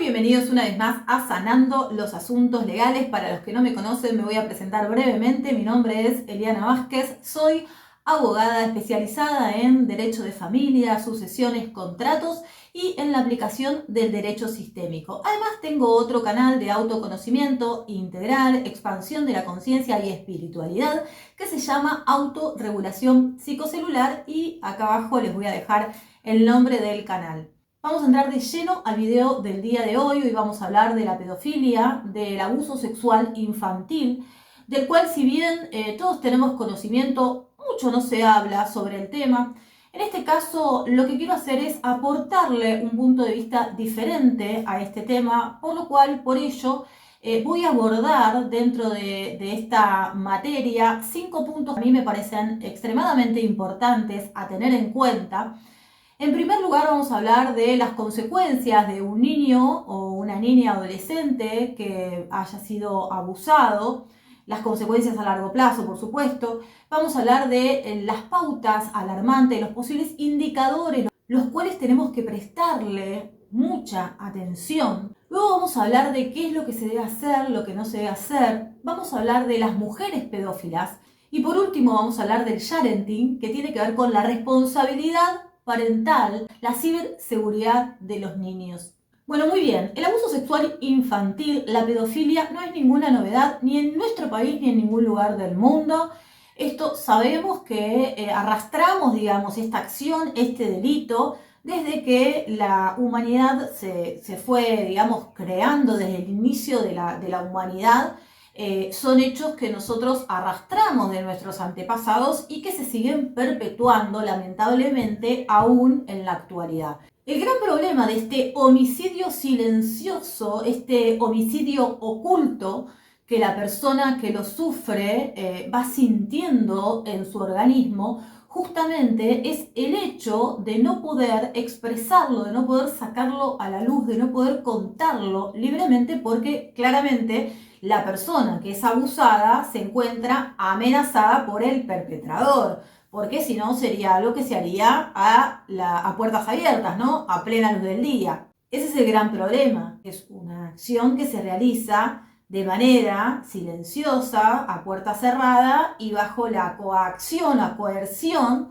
bienvenidos una vez más a Sanando los Asuntos Legales. Para los que no me conocen, me voy a presentar brevemente. Mi nombre es Eliana Vázquez, soy abogada especializada en derecho de familia, sucesiones, contratos y en la aplicación del derecho sistémico. Además, tengo otro canal de autoconocimiento integral, expansión de la conciencia y espiritualidad que se llama Autorregulación Psicocelular, y acá abajo les voy a dejar el nombre del canal. Vamos a entrar de lleno al video del día de hoy. Hoy vamos a hablar de la pedofilia, del abuso sexual infantil, del cual, si bien todos tenemos conocimiento, mucho no se habla sobre el tema. En este caso, lo que quiero hacer es aportarle un punto de vista diferente a este tema, por ello, voy a abordar dentro de esta materia 5 puntos que a mí me parecen extremadamente importantes a tener en cuenta. En primer lugar, vamos a hablar de las consecuencias de un niño o una niña adolescente que haya sido abusado, las consecuencias a largo plazo, por supuesto. Vamos a hablar de las pautas alarmantes, los posibles indicadores, los cuales tenemos que prestarle mucha atención. Luego vamos a hablar de qué es lo que se debe hacer, lo que no se debe hacer. Vamos a hablar de las mujeres pedófilas. Y por último vamos a hablar del parenting, que tiene que ver con la responsabilidad parental, la ciberseguridad de los niños. Bueno, muy bien, el abuso sexual infantil, la pedofilia, no es ninguna novedad ni en nuestro país ni en ningún lugar del mundo. Esto sabemos que arrastramos, digamos, esta acción, este delito, desde que la humanidad se fue, digamos, creando desde el inicio de la humanidad. Son hechos que nosotros arrastramos de nuestros antepasados y que se siguen perpetuando, lamentablemente, aún en la actualidad. El gran problema de este homicidio silencioso, este homicidio oculto, que la persona que lo sufre va sintiendo en su organismo, justamente es el hecho de no poder expresarlo, de no poder sacarlo a la luz, de no poder contarlo libremente, porque claramente la persona que es abusada se encuentra amenazada por el perpetrador, porque si no sería algo que se haría a puertas abiertas, ¿no? A plena luz del día. Ese es el gran problema, es una acción que se realiza de manera silenciosa, a puerta cerrada y bajo la coacción, la coerción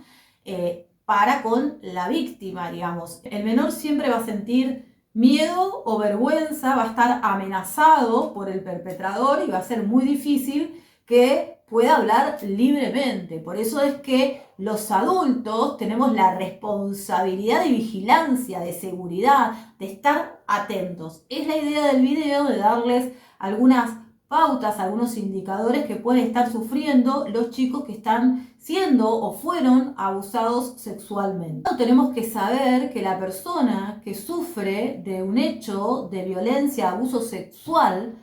para con la víctima, digamos. El menor siempre va a sentir miedo o vergüenza, va a estar amenazado por el perpetrador y va a ser muy difícil que pueda hablar libremente. Por eso es que los adultos tenemos la responsabilidad de vigilancia, de seguridad, de estar atentos. Es la idea del video, de darles algunas pautas, algunos indicadores que pueden estar sufriendo los chicos que están siendo o fueron abusados sexualmente. Tenemos que saber que la persona que sufre de un hecho de violencia, abuso sexual,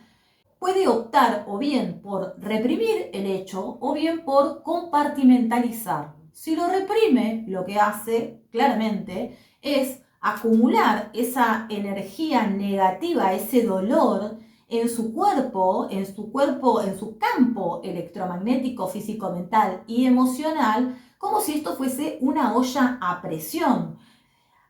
puede optar o bien por reprimir el hecho o bien por compartimentalizar. Si lo reprime, lo que hace claramente es acumular esa energía negativa, ese dolor en su cuerpo, en su campo electromagnético, físico, mental y emocional, como si esto fuese una olla a presión.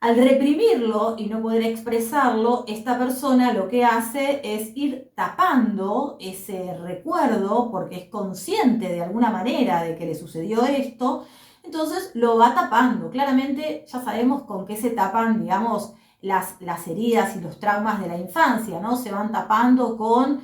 Al reprimirlo y no poder expresarlo, esta persona lo que hace es ir tapando ese recuerdo, porque es consciente de alguna manera de que le sucedió esto, entonces lo va tapando. Claramente ya sabemos con qué se tapan, digamos, las heridas y los traumas de la infancia, ¿no? Se van tapando con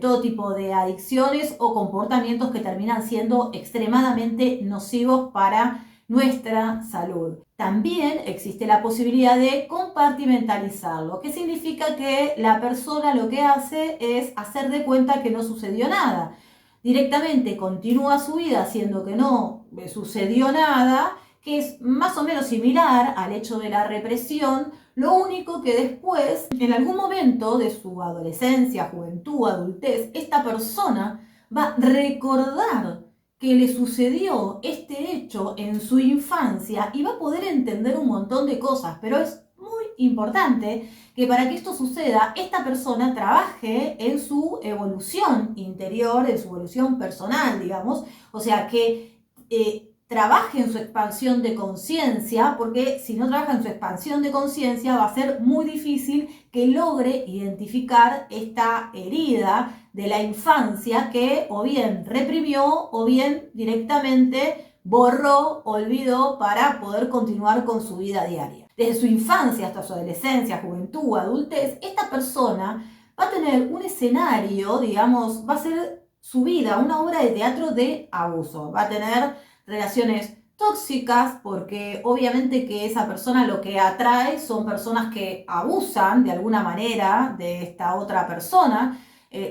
todo tipo de adicciones o comportamientos que terminan siendo extremadamente nocivos para nuestra salud. También existe la posibilidad de compartimentalizarlo, que significa que la persona lo que hace es hacer de cuenta que no sucedió nada. Directamente continúa su vida haciendo que no sucedió nada, que es más o menos similar al hecho de la represión, lo único que después, en algún momento de su adolescencia, juventud, adultez, esta persona va a recordar que le sucedió este hecho en su infancia y va a poder entender un montón de cosas, pero es muy importante que para que esto suceda, esta persona trabaje en su evolución interior, en su evolución personal, digamos, o sea que trabaje en su expansión de conciencia, porque si no trabaja en su expansión de conciencia va a ser muy difícil que logre identificar esta herida de la infancia que o bien reprimió o bien directamente borró, olvidó para poder continuar con su vida diaria. Desde su infancia hasta su adolescencia, juventud, adultez, esta persona va a tener un escenario, digamos, va a ser su vida, una obra de teatro de abuso. Va a tener relaciones tóxicas porque obviamente que esa persona lo que atrae son personas que abusan de alguna manera de esta otra persona,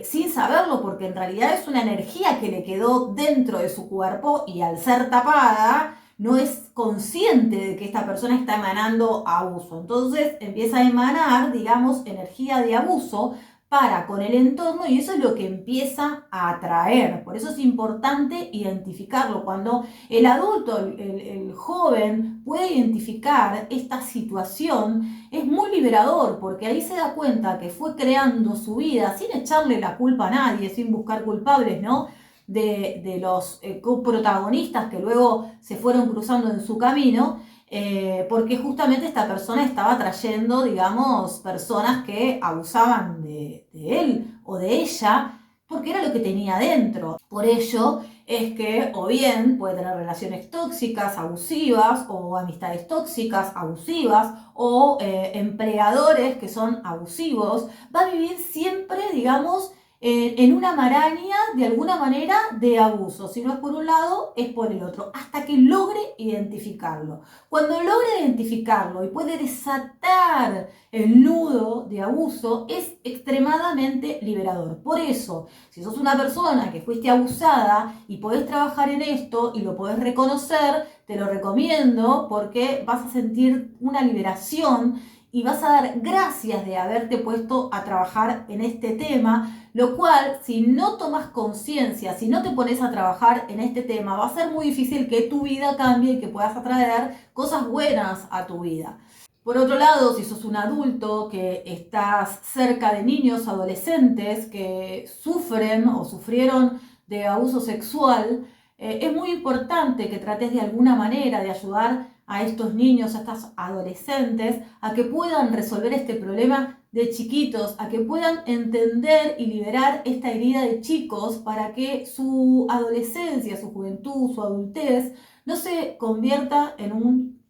sin saberlo, porque en realidad es una energía que le quedó dentro de su cuerpo y al ser tapada no es consciente de que esta persona está emanando abuso. Entonces empieza a emanar, digamos, energía de abuso para con el entorno y eso es lo que empieza a atraer. Por eso es importante identificarlo. Cuando el adulto, el joven puede identificar esta situación, es muy liberador porque ahí se da cuenta que fue creando su vida sin echarle la culpa a nadie, sin buscar culpables, ¿no? De los coprotagonistas que luego se fueron cruzando en su camino, porque justamente esta persona estaba trayendo, digamos, personas que abusaban de él o de ella, porque era lo que tenía dentro. Por ello es que o bien puede tener relaciones tóxicas, abusivas, o amistades tóxicas, abusivas, o empleadores que son abusivos, va a vivir siempre, digamos, en una maraña de alguna manera de abuso. Si no es por un lado, es por el otro, hasta que logre identificarlo. Cuando logre identificarlo y puede desatar el nudo de abuso, es extremadamente liberador. Por eso, si sos una persona que fuiste abusada y podés trabajar en esto y lo podés reconocer, te lo recomiendo porque vas a sentir una liberación y vas a dar gracias de haberte puesto a trabajar en este tema, lo cual, si no tomas conciencia, si no te pones a trabajar en este tema, va a ser muy difícil que tu vida cambie y que puedas atraer cosas buenas a tu vida. Por otro lado, si sos un adulto que estás cerca de niños, adolescentes que sufren o sufrieron de abuso sexual, es muy importante que trates de alguna manera de ayudar a estos niños, a estos adolescentes, a que puedan resolver este problema de chiquitos, a que puedan entender y liberar esta herida de chicos para que su adolescencia, su juventud, su adultez no se convierta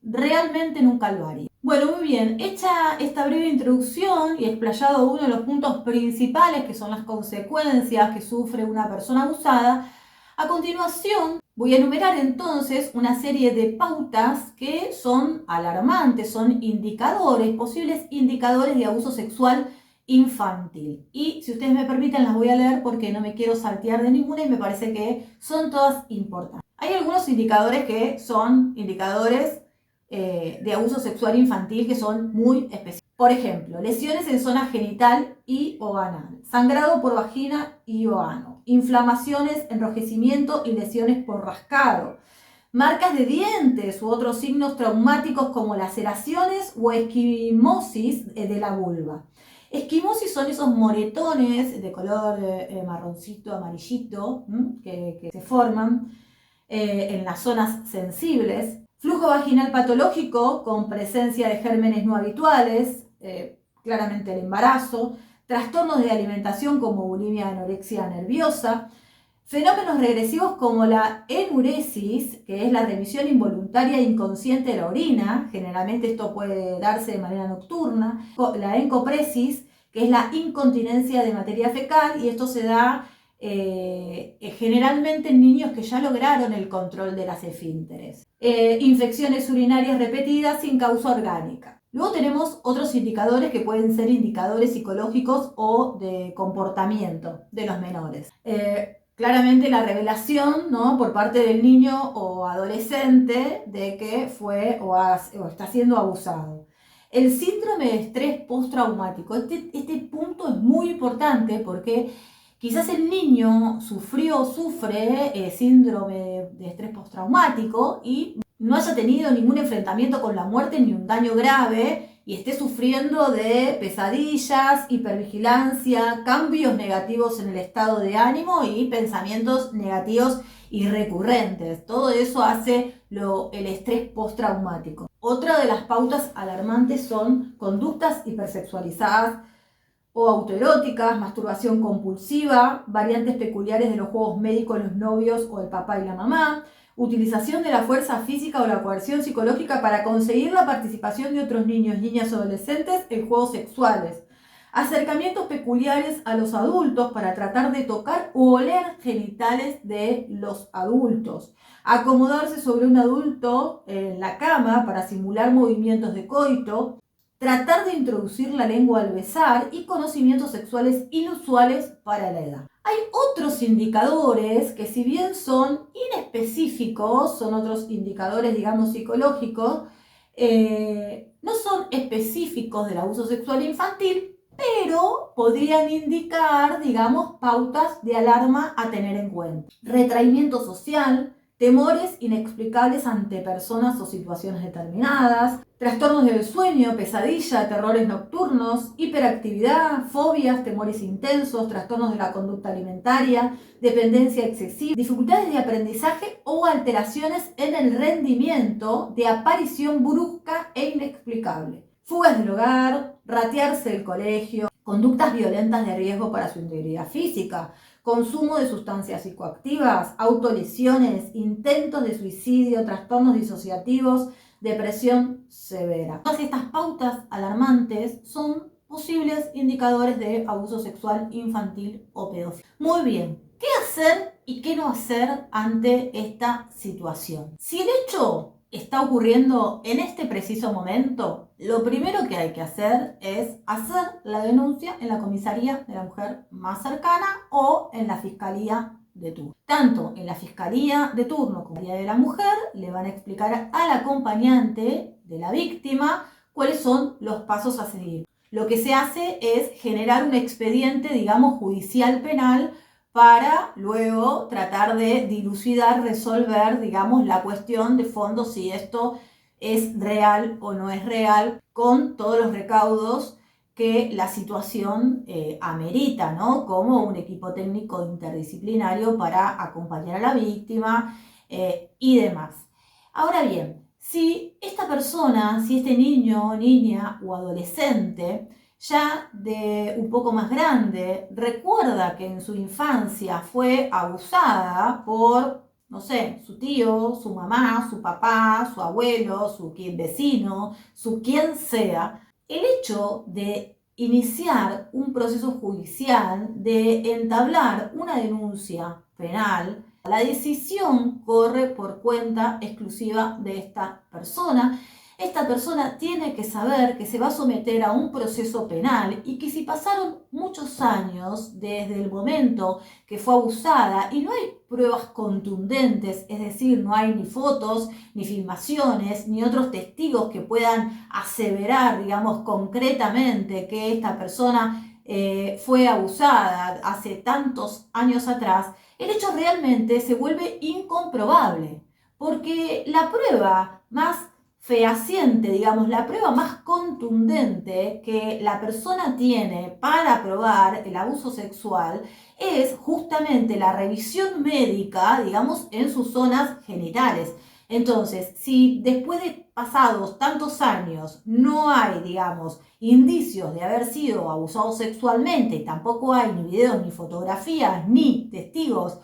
realmente en un calvario. Bueno, muy bien, hecha esta breve introducción y explayado uno de los puntos principales que son las consecuencias que sufre una persona abusada, a continuación voy a enumerar entonces una serie de pautas que son alarmantes, son indicadores, posibles indicadores de abuso sexual infantil. Y si ustedes me permiten las voy a leer porque no me quiero saltear de ninguna y me parece que son todas importantes. Hay algunos indicadores que son indicadores de abuso sexual infantil que son muy específicos. Por ejemplo, lesiones en zona genital y o anal, sangrado por vagina y o ano, inflamaciones, enrojecimiento y lesiones por rascado, marcas de dientes u otros signos traumáticos como laceraciones o esquimosis de la vulva. Esquimosis son esos moretones de color marroncito, amarillito, que se forman en las zonas sensibles. Flujo vaginal patológico con presencia de gérmenes no habituales, claramente el embarazo, trastornos de alimentación como bulimia, anorexia nerviosa, fenómenos regresivos como la enuresis, que es la remisión involuntaria e inconsciente de la orina, generalmente esto puede darse de manera nocturna, la encopresis, que es la incontinencia de materia fecal, y esto se da generalmente en niños que ya lograron el control de las esfínteres. Infecciones urinarias repetidas sin causa orgánica. Luego tenemos otros indicadores que pueden ser indicadores psicológicos o de comportamiento de los menores. Claramente la revelación, ¿no?, por parte del niño o adolescente de que fue o está siendo abusado. El síndrome de estrés postraumático. Este punto es muy importante porque quizás el niño sufre síndrome de estrés postraumático y no haya tenido ningún enfrentamiento con la muerte ni un daño grave y esté sufriendo de pesadillas, hipervigilancia, cambios negativos en el estado de ánimo y pensamientos negativos y recurrentes. Todo eso hace el estrés postraumático. Otra de las pautas alarmantes son conductas hipersexualizadas o autoeróticas, masturbación compulsiva, variantes peculiares de los juegos médicos, los novios o el papá y la mamá, utilización de la fuerza física o la coerción psicológica para conseguir la participación de otros niños, niñas o adolescentes en juegos sexuales, acercamientos peculiares a los adultos para tratar de tocar o oler genitales de los adultos, acomodarse sobre un adulto en la cama para simular movimientos de coito, tratar de introducir la lengua al besar y conocimientos sexuales inusuales para la edad. Hay otros indicadores que, si bien son inespecíficos, son otros indicadores, digamos, psicológicos, no son específicos del abuso sexual infantil, pero podrían indicar, digamos, pautas de alarma a tener en cuenta. Retraimiento social, temores inexplicables ante personas o situaciones determinadas, trastornos del sueño, pesadilla, terrores nocturnos, hiperactividad, fobias, temores intensos, trastornos de la conducta alimentaria, dependencia excesiva, dificultades de aprendizaje o alteraciones en el rendimiento de aparición brusca e inexplicable, fugas del hogar, ratearse del colegio, conductas violentas de riesgo para su integridad física, consumo de sustancias psicoactivas, autolesiones, intentos de suicidio, trastornos disociativos, depresión severa. Todas estas pautas alarmantes son posibles indicadores de abuso sexual infantil o pedofilia. Muy bien, ¿qué hacer y qué no hacer ante esta situación? Si el hecho está ocurriendo en este preciso momento, lo primero que hay que hacer es hacer la denuncia en la comisaría de la mujer más cercana o en la fiscalía de turno. Tanto en la fiscalía de turno como en la de la mujer le van a explicar al acompañante de la víctima cuáles son los pasos a seguir. Lo que se hace es generar un expediente, digamos, judicial penal para luego tratar de dilucidar, resolver, digamos, la cuestión de fondo, si esto es real o no es real, con todos los recaudos que la situación amerita, ¿no? Como un equipo técnico interdisciplinario para acompañar a la víctima y demás. Ahora bien, si esta persona, si este niño, niña o adolescente ya de un poco más grande recuerda que en su infancia fue abusada por, no sé, su tío, su mamá, su papá, su abuelo, su vecino, su quien sea, el hecho de iniciar un proceso judicial, de entablar una denuncia penal, la decisión corre por cuenta exclusiva de esta persona. Esta persona tiene que saber que se va a someter a un proceso penal y que si pasaron muchos años desde el momento que fue abusada y no hay pruebas contundentes, es decir, no hay ni fotos, ni filmaciones, ni otros testigos que puedan aseverar, digamos, concretamente que esta persona fue abusada hace tantos años atrás, el hecho realmente se vuelve incomprobable, porque la prueba más fehaciente, digamos, la prueba más contundente que la persona tiene para probar el abuso sexual es justamente la revisión médica, digamos, en sus zonas genitales. Entonces, si después de pasados tantos años no hay, digamos, indicios de haber sido abusado sexualmente, tampoco hay ni videos, ni fotografías, ni testigos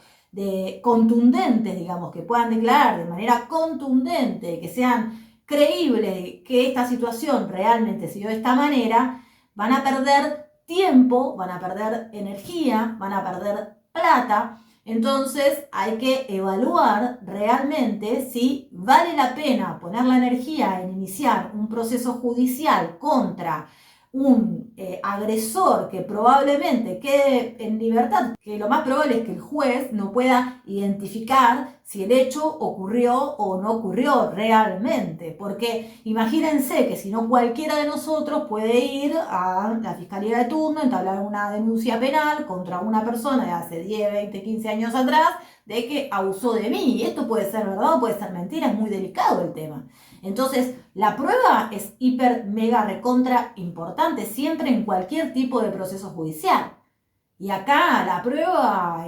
contundentes, digamos, que puedan declarar de manera contundente, que sean creíble que esta situación realmente se dio de esta manera, van a perder tiempo, van a perder energía, van a perder plata. Entonces hay que evaluar realmente si vale la pena poner la energía en iniciar un proceso judicial contra un agresor que probablemente quede en libertad, que lo más probable es que el juez no pueda identificar si el hecho ocurrió o no ocurrió realmente, porque imagínense que si no, cualquiera de nosotros puede ir a la fiscalía de turno, entablar una denuncia penal contra una persona de hace 10, 20, 15 años atrás de que abusó de mí, y esto puede ser verdad o puede ser mentira, es muy delicado el tema. Entonces, la prueba es hiper, mega, recontra importante siempre en cualquier tipo de proceso judicial. Y acá la prueba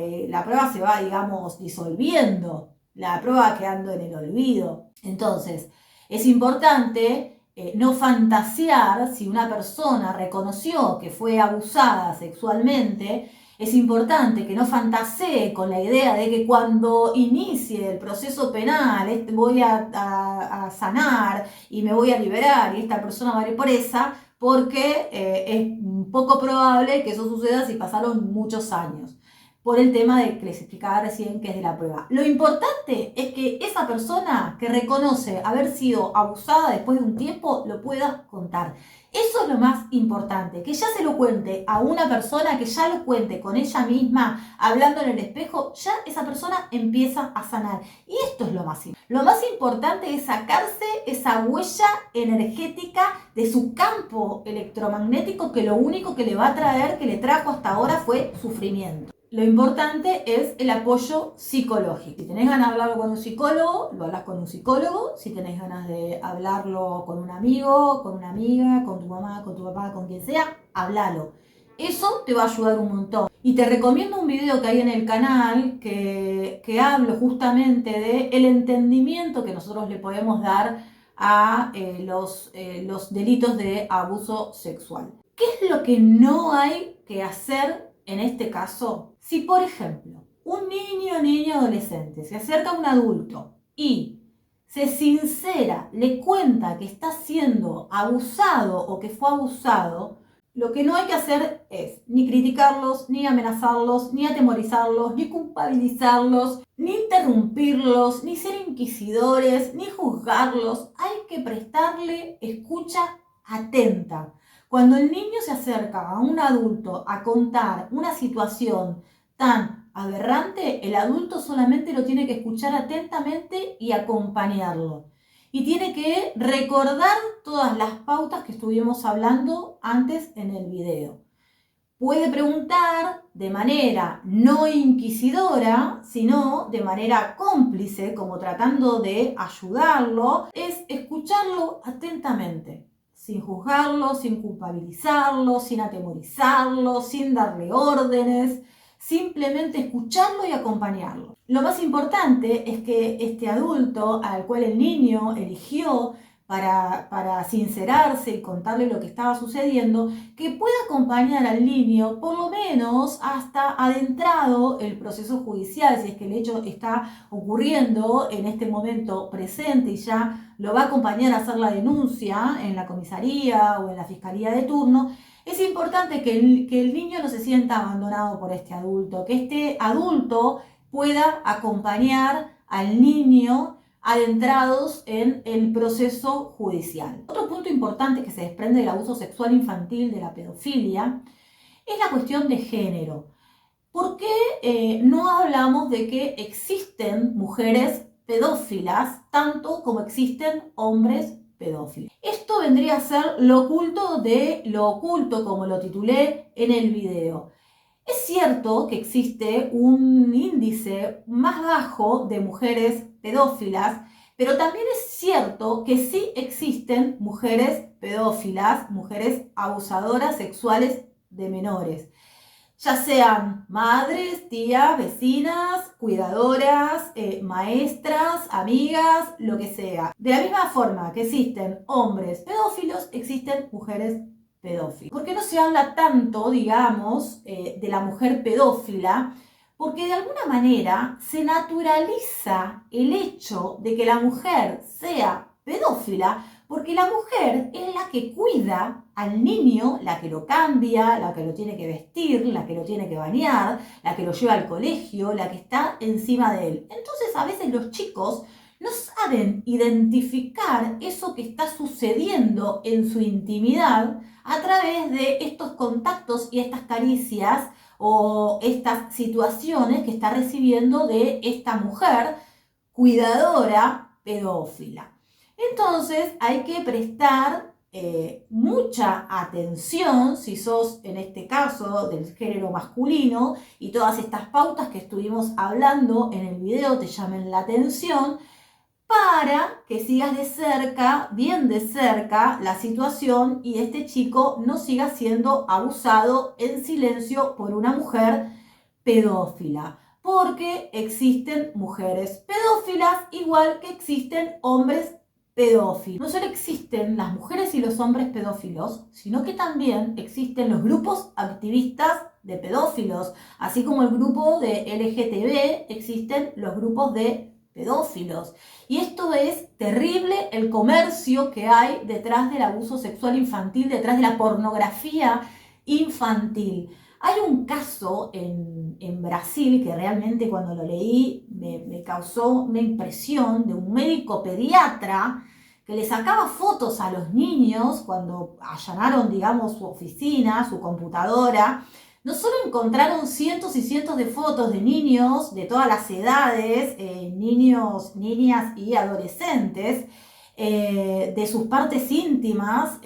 se va, digamos, disolviendo la prueba va quedando en el olvido. Entonces, es importante no fantasear si una persona reconoció que fue abusada sexualmente. Es importante que no fantasee con la idea de que cuando inicie el proceso penal voy a sanar y me voy a liberar y esta persona va a ir presa, porque es poco probable que eso suceda si pasaron muchos años, por el tema de que les explicaba recién, que es de la prueba. Lo importante es que esa persona que reconoce haber sido abusada después de un tiempo lo pueda contar. Eso es lo más importante, que ya se lo cuente a una persona, que ya lo cuente con ella misma, hablando en el espejo, ya esa persona empieza a sanar. Y esto es lo más importante. Lo más importante es sacarse esa huella energética de su campo electromagnético, que lo único que le va a traer, que le trajo hasta ahora, fue sufrimiento. Lo importante es el apoyo psicológico. Si tenés ganas de hablarlo con un psicólogo, lo hablas con un psicólogo. Si tenés ganas de hablarlo con un amigo, con una amiga, con tu mamá, con tu papá, con quien sea, háblalo. Eso te va a ayudar un montón. Y te recomiendo un video que hay en el canal que hablo justamente de el entendimiento que nosotros le podemos dar a los delitos de abuso sexual. ¿Qué es lo que no hay que hacer en este caso? Si, por ejemplo, un niño o niña adolescente se acerca a un adulto y se sincera, le cuenta que está siendo abusado o que fue abusado, lo que no hay que hacer es ni criticarlos, ni amenazarlos, ni atemorizarlos, ni culpabilizarlos, ni interrumpirlos, ni ser inquisidores, ni juzgarlos. Hay que prestarle escucha atenta. Cuando el niño se acerca a un adulto a contar una situación tan aberrante, el adulto solamente lo tiene que escuchar atentamente y acompañarlo. Y tiene que recordar todas las pautas que estuvimos hablando antes en el video. Puede preguntar de manera no inquisidora, sino de manera cómplice, como tratando de ayudarlo, es escucharlo atentamente, sin juzgarlo, sin culpabilizarlo, sin atemorizarlo, sin darle órdenes, simplemente escucharlo y acompañarlo. Lo más importante es que este adulto al cual el niño eligió para sincerarse y contarle lo que estaba sucediendo, que pueda acompañar al niño por lo menos hasta adentrado el proceso judicial, si es que el hecho está ocurriendo en este momento presente y ya lo va a acompañar a hacer la denuncia en la comisaría o en la fiscalía de turno. Es importante que el niño no se sienta abandonado por este adulto, que este adulto pueda acompañar al niño adentrados en el proceso judicial. Otro punto importante que se desprende del abuso sexual infantil, de la pedofilia, es la cuestión de género. ¿Por qué no hablamos de que existen mujeres pedófilas tanto como existen hombres pedófilos? Esto vendría a ser lo oculto de lo oculto, como lo titulé en el video. Es cierto que existe un índice más bajo de mujeres pedófilas, pero también es cierto que sí existen mujeres pedófilas, mujeres abusadoras sexuales de menores, ya sean madres, tías, vecinas, cuidadoras, maestras, amigas, lo que sea. De la misma forma que existen hombres pedófilos, existen mujeres pedófilas. ¿Por qué no se habla tanto, digamos, de la mujer pedófila? Porque de alguna manera se naturaliza el hecho de que la mujer sea pedófila, porque la mujer es la que cuida al niño, la que lo cambia, la que lo tiene que vestir, la que lo tiene que bañar, la que lo lleva al colegio, la que está encima de él. Entonces a veces los chicos no saben identificar eso que está sucediendo en su intimidad a través de estos contactos y estas caricias o estas situaciones que está recibiendo de esta mujer cuidadora pedófila. Entonces hay que prestar mucha atención si sos, en este caso, del género masculino y todas estas pautas que estuvimos hablando en el video te llamen la atención, para que sigas de cerca, bien de cerca, la situación y este chico no siga siendo abusado en silencio por una mujer pedófila. porque existen mujeres pedófilas igual que existen hombres pedófilos. No solo existen las mujeres y los hombres pedófilos, sino que también existen los grupos activistas de pedófilos, así como el grupo de LGTB, existen los grupos de pedófilos. Y esto es terrible, el comercio que hay detrás del abuso sexual infantil, detrás de la pornografía infantil. Hay un caso en Brasil que realmente cuando lo leí me causó una impresión de un médico pediatra que le sacaba fotos a los niños cuando allanaron, digamos, su oficina, su computadora. No solo encontraron cientos y cientos de fotos de niños de todas las edades, niños, niñas y adolescentes, de sus partes íntimas,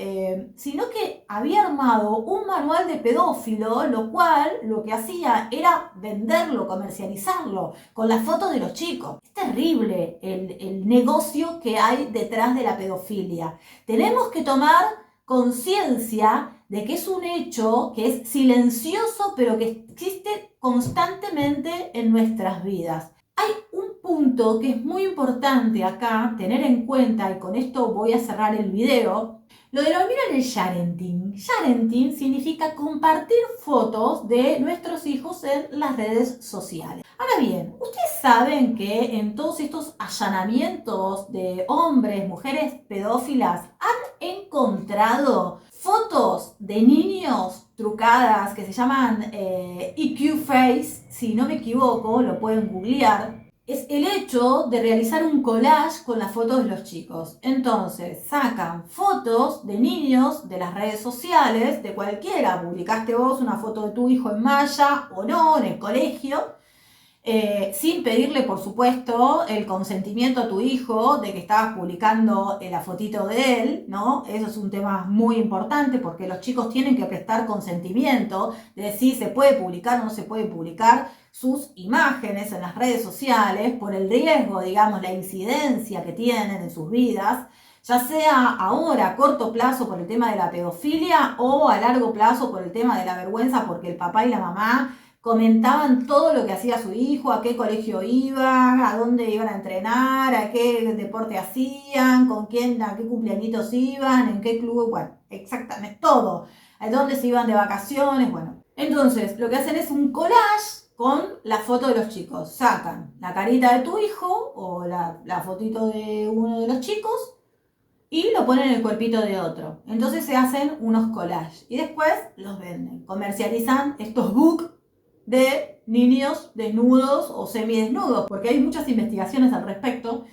sino que había armado un manual de pedófilo, lo cual lo que hacía era venderlo, comercializarlo, con las fotos de los chicos. Es terrible el negocio que hay detrás de la pedofilia. Tenemos que tomar conciencia de que es un hecho que es silencioso, pero que existe constantemente en nuestras vidas. Hay un punto que es muy importante acá tener en cuenta, y con esto voy a cerrar el video. Lo denominan el sharenting. Sharenting significa compartir fotos de nuestros hijos en las redes sociales. Ahora bien, ustedes saben que en todos estos allanamientos de hombres, mujeres pedófilas, han encontrado fotos de niños trucadas que se llaman EQ Face, si no me equivoco, lo pueden googlear. Es el hecho de realizar un collage con las fotos de los chicos. Entonces, sacan fotos de niños de las redes sociales, de cualquiera. Publicaste vos una foto de tu hijo en Maya o no, en el colegio. Sin pedirle, por supuesto, el consentimiento a tu hijo de que estabas publicando la fotito de él, ¿no? Eso es un tema muy importante porque los chicos tienen que prestar consentimiento de si se puede publicar o no se puede publicar sus imágenes en las redes sociales por el riesgo, digamos, la incidencia que tienen en sus vidas, ya sea ahora a corto plazo por el tema de la pedofilia o a largo plazo por el tema de la vergüenza porque el papá y la mamá comentaban todo lo que hacía su hijo, a qué colegio iba, a dónde iban a entrenar, a qué deporte hacían, con quién, a qué cumpleañitos iban, en qué club, bueno, exactamente todo, a dónde se iban de vacaciones, bueno. Entonces, lo que hacen es un collage con la foto de los chicos. Sacan la carita de tu hijo o la fotito de uno de los chicos y lo ponen en el cuerpito de otro. Entonces se hacen unos collages y después los venden. Comercializan estos books de niños desnudos o semidesnudos, porque hay muchas investigaciones al respecto,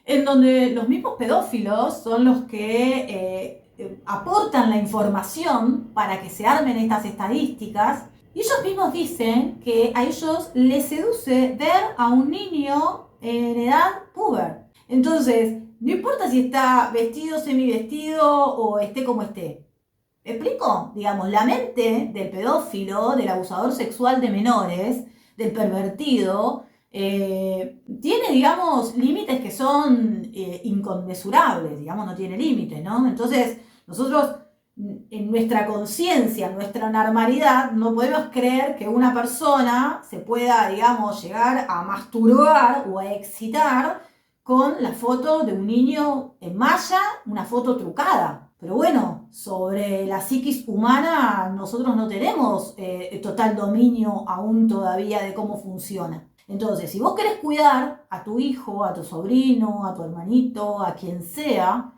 en donde los mismos pedófilos son los que aportan la información para que se armen estas estadísticas, y ellos mismos dicen que a ellos les seduce ver a un niño en edad puber. Entonces, no importa si está vestido, semivestido o esté como esté. ¿Me explico? Digamos, la mente del pedófilo, del abusador sexual de menores, del pervertido, tiene, digamos, límites que son inconmensurables, digamos, no tiene límites, ¿no? Entonces, nosotros, en nuestra conciencia, en nuestra normalidad, no podemos creer que una persona se pueda, digamos, llegar a masturbar o a excitar con la foto de un niño en malla, una foto trucada. Pero bueno, sobre la psiquis humana nosotros no tenemos total dominio aún todavía de cómo funciona. Entonces, si vos querés cuidar a tu hijo, a tu sobrino, a tu hermanito, a quien sea,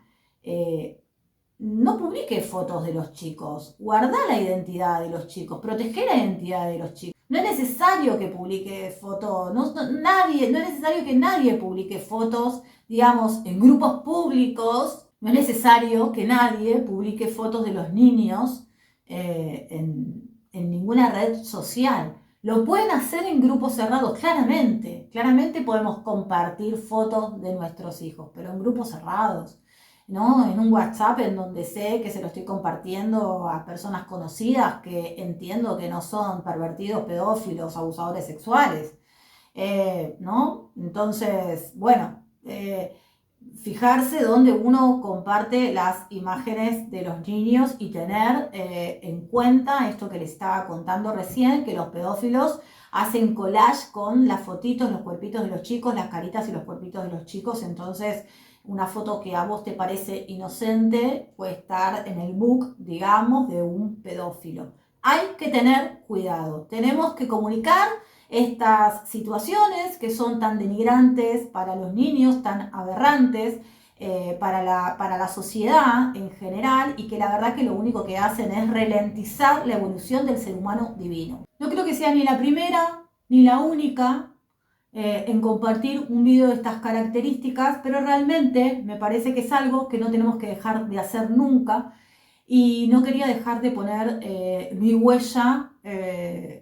no publiques fotos de los chicos. Guardá la identidad de los chicos, protegé la identidad de los chicos. No es necesario que publique fotos, no es necesario que nadie publique fotos, digamos, en grupos públicos. No es necesario que nadie publique fotos de los niños en ninguna red social. Lo pueden hacer en grupos cerrados, claramente. Claramente podemos compartir fotos de nuestros hijos, pero en grupos cerrados, ¿no? En un WhatsApp en donde sé que se lo estoy compartiendo a personas conocidas que entiendo que no son pervertidos, pedófilos, abusadores sexuales, ¿no? Entonces, bueno, fijarse dónde uno comparte las imágenes de los niños y tener en cuenta esto que les estaba contando recién, que los pedófilos hacen collage con las fotitos, los cuerpitos de los chicos, las caritas y los cuerpitos de los chicos. Entonces, una foto que a vos te parece inocente puede estar en el book, digamos, de un pedófilo. Hay que tener cuidado. Tenemos que comunicar estas situaciones que son tan denigrantes para los niños, tan aberrantes para la sociedad en general, y que la verdad que lo único que hacen es ralentizar la evolución del ser humano divino. No creo que sea ni la primera ni la única en compartir un video de estas características, pero realmente me parece que es algo que no tenemos que dejar de hacer nunca, y no quería dejar de poner mi huella,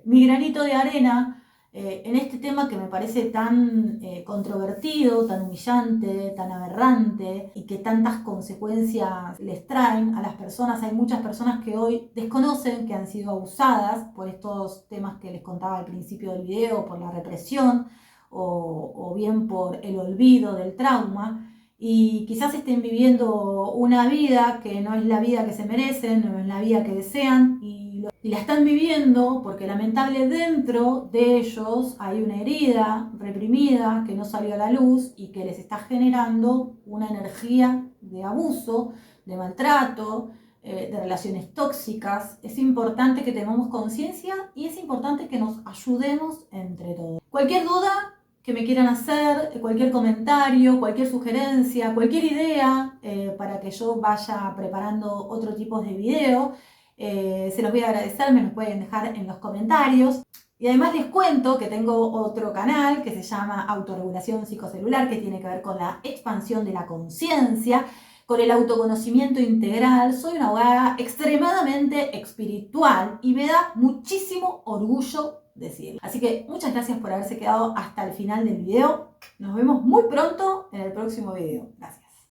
mi granito de arena en este tema que me parece tan controvertido, tan humillante, tan aberrante, y que tantas consecuencias les traen a las personas. Hay muchas personas que hoy desconocen que han sido abusadas por estos temas que les contaba al principio del video, por la represión o bien por el olvido del trauma, y quizás estén viviendo una vida que no es la vida que se merecen, no es la vida que desean, y la están viviendo porque lamentablemente dentro de ellos hay una herida reprimida que no salió a la luz y que les está generando una energía de abuso, de maltrato, de relaciones tóxicas. Es importante que tengamos conciencia y es importante que nos ayudemos entre todos. Cualquier duda que me quieran hacer, cualquier comentario, cualquier sugerencia, cualquier idea para que yo vaya preparando otro tipo de video, se los voy a agradecer, me los pueden dejar en los comentarios. Y además les cuento que tengo otro canal que se llama Autorregulación Psicocelular, que tiene que ver con la expansión de la conciencia, con el autoconocimiento integral. Soy una abogada extremadamente espiritual y me da muchísimo orgullo decirlo. Así que muchas gracias por haberse quedado hasta el final del video. Nos vemos muy pronto en el próximo video. Gracias.